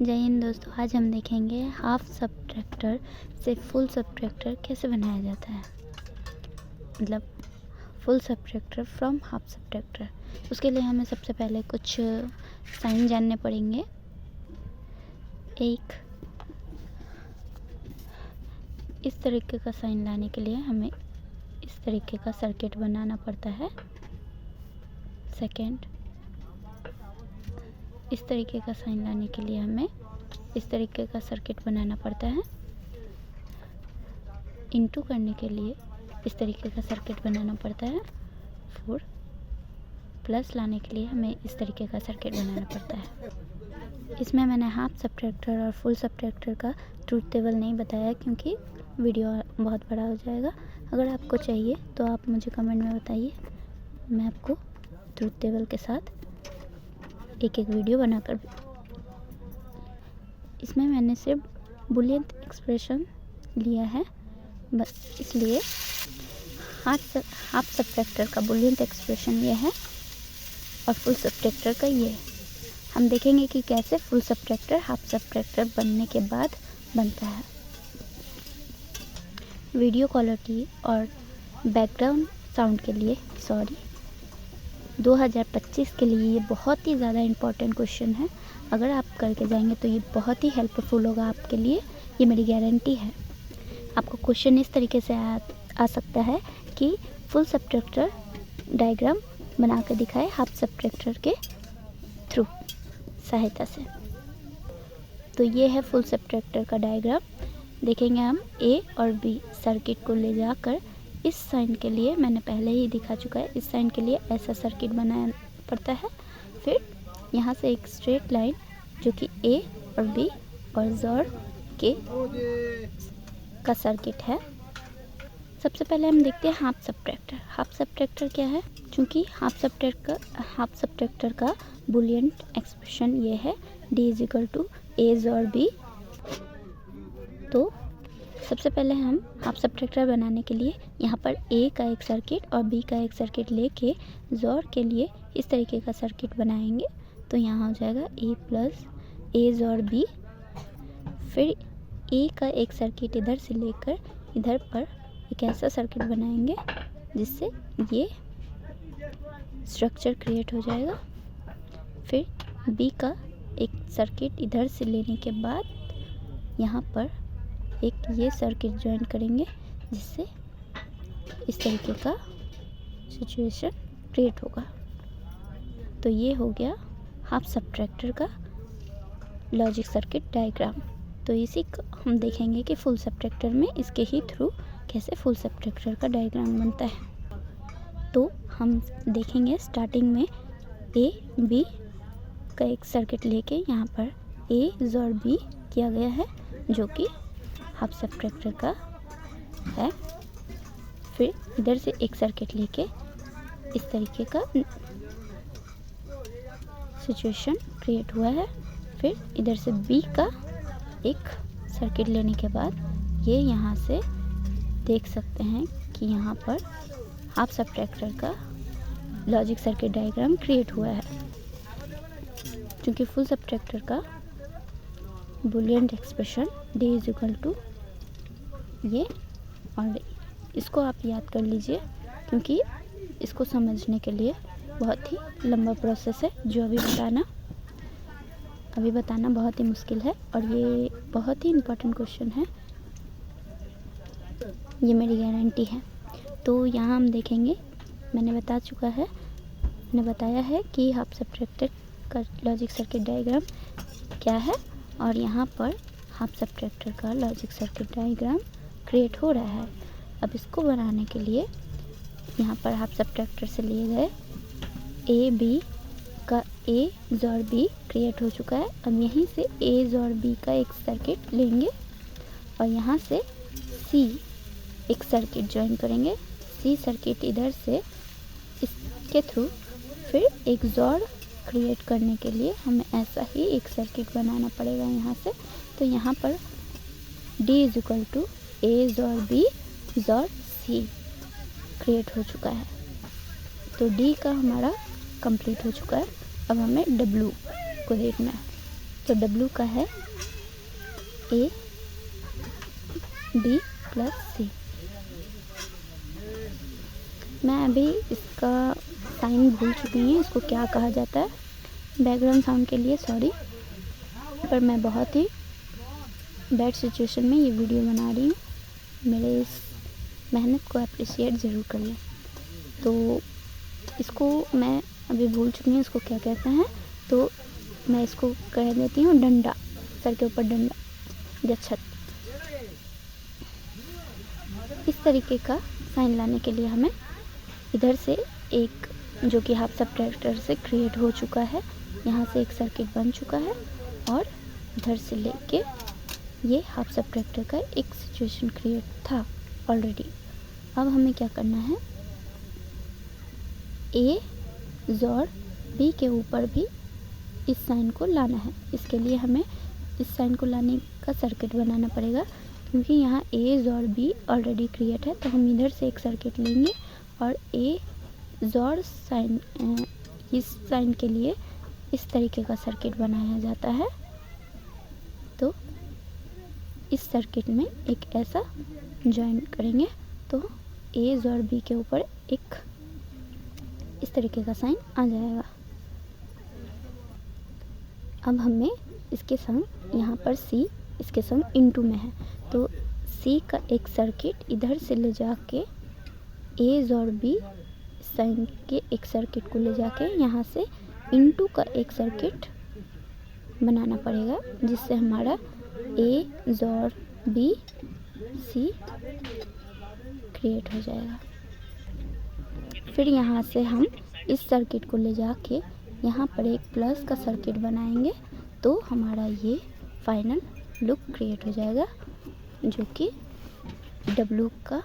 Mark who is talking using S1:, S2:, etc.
S1: जय हिंद दोस्तों, आज हम देखेंगे हाफ सबट्रैक्टर से फुल सबट्रैक्टर कैसे बनाया जाता है। मतलब full subtractor from half subtractor. उसके लिए हमें सबसे पहले कुछ साइन जानने पड़ेंगे। एक इस तरीके का साइन लाने के लिए हमें इस तरीके का सर्किट बनाना पड़ता है। सेकंड, इस तरीके का साइन लाने के लिए हमें इस तरीके का सर्किट बनाना पड़ता है। इनटू करने के लिए इस तरीके का सर्किट बनाना पड़ता है। 4, प्लस लाने के लिए हमें इस तरीके का सर्किट बनाना पड़ता है। इसमें मैंने हाफ सबट्रैक्टर और फुल सबट्रैक्टर का ट्रूथ टेबल नहीं बताया क्योंकि वीडियो बहुत बड़ा हो जाएगा। अगर आपको चाहिए तो आप मुझे कमेंट में बताइए, मैं आपको ट्रूथ टेबल के साथ एक वीडियो बनाकर। इसमें मैंने सिर्फ बुलियन एक्सप्रेशन लिया है बस, इसलिए हाफ सबट्रैक्टर का बुलियन एक्सप्रेशन ये है और फुल सबट्रैक्टर का ये है। हम देखेंगे कि कैसे फुल सबट्रैक्टर हाफ सबट्रैक्टर बनने के बाद बनता है। वीडियो क्वालिटी और बैकग्राउंड साउंड के लिए 2025 के लिए ये बहुत ही ज़्यादा इम्पोर्टेंट क्वेश्चन है। अगर आप करके जाएंगे तो ये बहुत ही हेल्पफुल होगा आपके लिए, ये मेरी गारंटी है। आपको क्वेश्चन इस तरीके से आ सकता है कि फुल सबट्रैक्टर डायग्राम बना कर दिखाए हाफ सबट्रैक्टर के थ्रू सहायता से। तो ये है फुल सबट्रैक्टर का डायग्राम। देखेंगे हम ए और बी सर्किट को ले जाकर इस साइन के लिए मैंने पहले ही दिखा चुका है। इस साइन के लिए ऐसा सर्किट बनाना पड़ता है। फिर यहाँ से एक स्ट्रेट लाइन जो कि ए और बी और जोड़ के का सर्किट है। सबसे पहले हम देखते हैं हाफ सबट्रैक्टर। हाफ सबट्रैक्टर क्या है? क्योंकि हाफ सबट्रैक्टर का बुलियन एक्सप्रेशन ये है, D = A जोड़ B। तो सबसे पहले हम हाफ सबट्रैक्टर बनाने के लिए यहाँ पर ए का एक सर्किट और बी का एक सर्किट लेके जोड़ के लिए इस तरीके का सर्किट बनाएंगे। तो यहाँ हो जाएगा ए प्लस ए जोड़ बी। फिर ए का एक सर्किट इधर से लेकर इधर पर एक ऐसा सर्किट बनाएंगे जिससे ये स्ट्रक्चर क्रिएट हो जाएगा। फिर बी का एक सर्किट इधर से लेने के बाद यहाँ पर एक ये सर्किट ज्वाइन करेंगे जिससे इस तरीके का सिचुएशन क्रिएट होगा। तो ये हो गया हाफ सबट्रैक्टर का लॉजिक सर्किट डायग्राम। तो इसी को हम देखेंगे कि फुल सबट्रैक्टर में इसके ही थ्रू कैसे फुल सबट्रैक्टर का डायग्राम बनता है। तो हम देखेंगे स्टार्टिंग में ए बी का एक सर्किट लेके यहाँ पर ए जोड़ बी किया गया है जो कि हाफ सबट्रैक्टर का है। फिर इधर से एक सर्किट लेके इस तरीके का सिचुएशन क्रिएट हुआ है। फिर इधर से बी का एक सर्किट लेने के बाद ये यहाँ से देख सकते हैं कि यहाँ पर हाफ सबट्रैक्टर का लॉजिक सर्किट डायग्राम क्रिएट हुआ है। क्योंकि फुल सबट्रैक्टर का बुलियन एक्सप्रेशन D = ये, और इसको आप याद कर लीजिए क्योंकि इसको समझने के लिए बहुत ही लंबा प्रोसेस है जो अभी बताना बहुत ही मुश्किल है और ये बहुत ही इम्पोर्टेंट क्वेश्चन है, ये मेरी गारंटी है। तो यहाँ हम देखेंगे, मैंने बताया है कि हाफ सबट्रैक्टर का लॉजिक सर्किट डायग्राम क्या है और यहाँ पर हाफ सबट्रैक्टर का लॉजिक सर्किट डायग्राम क्रिएट हो रहा है। अब इसको बनाने के लिए यहाँ पर हाफ सबट्रैक्टर से लिए गए ए बी का ए जोड़ बी क्रिएट हो चुका है। अब यहीं से ए जोड़ बी का एक सर्किट लेंगे और यहाँ से सी एक सर्किट ज्वाइन करेंगे। सी सर्किट इधर से इसके थ्रू फिर एक जोड़ क्रिएट करने के लिए हमें ऐसा ही एक सर्किट बनाना पड़ेगा यहाँ से। तो यहाँ पर D = A जोड़ B जोड़ C क्रिएट हो चुका है। तो D का हमारा कंप्लीट हो चुका है। अब हमें W को देखना है। तो W का है A B प्लस C। मैं अभी इसका साइन भूल चुकी हूँ, इसको क्या कहा जाता है। बैकग्राउंड साउंड के लिए सॉरी, पर मैं बहुत ही बैड सिचुएशन में ये वीडियो बना रही हूँ। मेरे इस मेहनत को अप्रिशिएट ज़रूर करिए। तो इसको मैं अभी भूल चुकी हूँ इसको क्या कहते हैं, तो मैं इसको कह देती हूँ डंडा, सर के ऊपर डंडा या छत। इस तरीके का साइन लाने के लिए हमें इधर से एक जो कि हाफ सब्ट्रैक्टर से क्रिएट हो चुका है, यहाँ से एक सर्किट बन चुका है और इधर से लेके ये हाफ सब्ट्रैक्टर का एक सिचुएशन क्रिएट था ऑलरेडी। अब हमें क्या करना है, A और B के ऊपर भी इस साइन को लाना है। इसके लिए हमें इस साइन को लाने का सर्किट बनाना पड़ेगा, क्योंकि यहाँ A और B ऑलरेडी क्रिएट है। तो हम इधर से एक सर्किट लेंगे और A और साइन, इस साइन के लिए इस तरीके का सर्किट बनाया जाता है। तो इस सर्किट में एक ऐसा जॉइन करेंगे तो A और B के ऊपर एक इस तरीके का साइन आ जाएगा। अब हमें इसके संग यहाँ पर C इसके संग इनटू में है, तो C का एक सर्किट इधर से ले जाके A और B साइन के एक सर्किट को ले जाके यहाँ से इनटू का एक सर्किट बनाना पड़ेगा, जिससे हमारा A और B C क्रिएट हो जाएगा। फिर यहाँ से हम इस सर्किट को ले जाके यहाँ पर एक प्लस का सर्किट बनाएंगे, तो हमारा ये फाइनल लुक क्रिएट हो जाएगा, जो कि W का